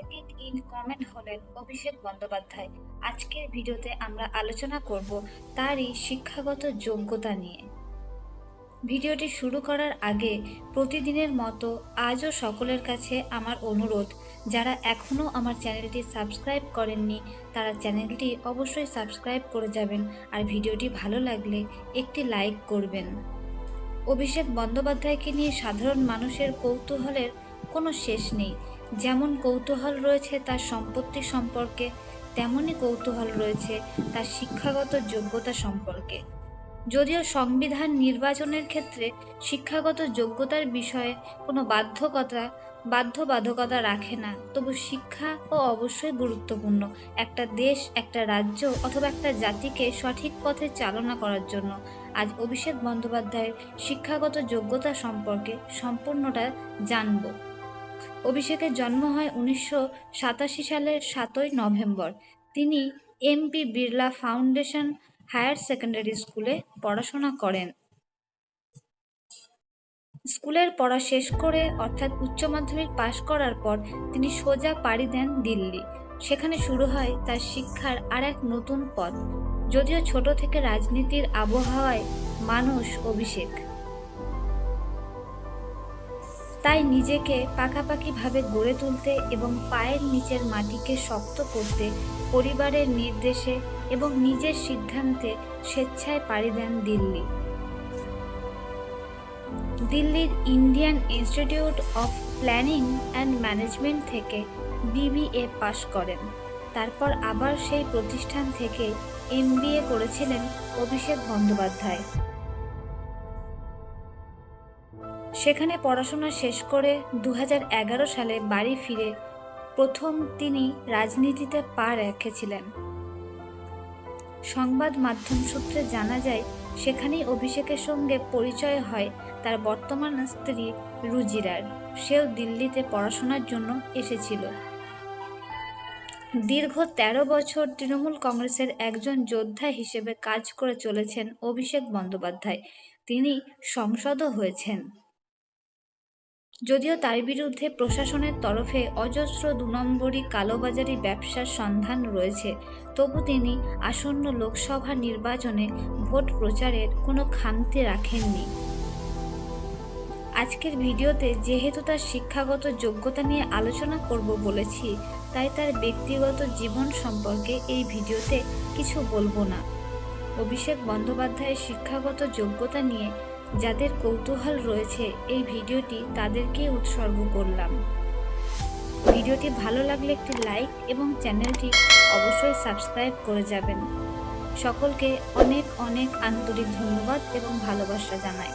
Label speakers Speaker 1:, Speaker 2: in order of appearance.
Speaker 1: সংগীত in comment হলেন অভিষেক বন্দ্যোপাধ্যায়। আজকের ভিডিওতে আমরা আলোচনা করব তারই শিক্ষাগত যোগ্যতা নিয়ে। ভিডিওটি শুরু করার আগে প্রতিদিনের মতো আজও সকলের কাছে আমার অনুরোধ, যারা এখনও আমার চ্যানেলটি সাবস্ক্রাইব করেননি তারা চ্যানেলটি অবশ্যই সাবস্ক্রাইব করে যাবেন, আর ভিডিওটি ভালো লাগলে একটি লাইক করবেন। অভিষেক বন্দ্যোপাধ্যায়কে নিয়ে সাধারণ মানুষের কৌতূহলের কোনো শেষ নেই। যেমন কৌতূহল রয়েছে তার সম্পত্তি সম্পর্কে, তেমনই কৌতূহল রয়েছে তার শিক্ষাগত যোগ্যতা সম্পর্কে। যদিও সংবিধান নির্বাচনের ক্ষেত্রে শিক্ষাগত যোগ্যতার বিষয়ে কোনো বাধ্যবাধকতা রাখে না, তবু শিক্ষা অবশ্যই গুরুত্বপূর্ণ একটা দেশ, একটা রাজ্য অথবা একটা জাতিকে সঠিক পথে চালনা করার জন্য। আজ অভিষেক বন্দ্যোপাধ্যায়ের শিক্ষাগত যোগ্যতা সম্পর্কে সম্পূর্ণটা জানব। অভিষেকের জন্ম হয় 1987 সালের 7ই নভেম্বর। তিনি MP Birla foundation higher secondary স্কুলে পড়াশোনা করেন। স্কুলের পড়া শেষ করে অর্থাৎ উচ্চ মাধ্যমিক পাশ করার পর তিনি সোজা পাড়ি দেন দিল্লি। সেখানে শুরু হয় তার শিক্ষার আর এক নতুন পথ। যদিও ছোট থেকে রাজনীতির আবহাওয়ায় মানুষ অভিষেক, তাই নিজেকে পাকাপাকিভাবে গড়ে তুলতে এবং পায়ের নিচের মাটিকে শক্ত করতে পরিবারের নির্দেশে এবং নিজের সিদ্ধান্তে স্বেচ্ছায় পাড়ি দেন দিল্লি। দিল্লির Indian institute of planning and management থেকে BBA পাশ করেন। তারপর আবার সেই প্রতিষ্ঠান থেকে MBA করেছিলেন অভিষেক বন্দ্যোপাধ্যায়। সেখানে পড়াশোনা শেষ করে 2011 সালে বাড়ি ফিরে প্রথম তিনি রাজনীতিতে পা রেখেছিলেন। সংবাদ মাধ্যম সূত্রে জানা যায়, সেখানেই অভিষেকের সঙ্গে পরিচয় হয় তার বর্তমান স্ত্রী রুজিরার। সেও দিল্লিতে পড়াশোনার জন্য এসেছিল। দীর্ঘ 13 বছর তৃণমূল কংগ্রেসের একজন যোদ্ধা হিসেবে কাজ করে চলেছেন অভিষেক বন্দ্যোপাধ্যায়। তিনি সংসদও হয়েছেন। যদিও তার বিরুদ্ধে প্রশাসনের তরফে অজস্র 2 নম্বরি কালোবাজারি ব্যবসার সন্ধান রয়েছে, তবু তিনি আসন্ন লোকসভা নির্বাচনে ভোট প্রচারের কোনো খামতি রাখেননি। আজকের ভিডিওতে যেহেতু তার শিক্ষাগত যোগ্যতা নিয়ে আলোচনা করব বলেছি, তাই তার ব্যক্তিগত জীবন সম্পর্কে এই ভিডিওতে কিছু বলবো না। অভিষেক বন্দ্যোপাধ্যায়ের শিক্ষাগত যোগ্যতা নিয়ে যাদের কৌতূহল রয়েছে, এই ভিডিওটি তাদেরকেই উৎসর্গ করলাম। ভিডিওটি ভালো লাগলে একটি লাইক এবং চ্যানেলটি অবশ্যই সাবস্ক্রাইব করে যাবেন। সকলকে অনেক অনেক আন্তরিক ধন্যবাদ এবং ভালোবাসা জানাই।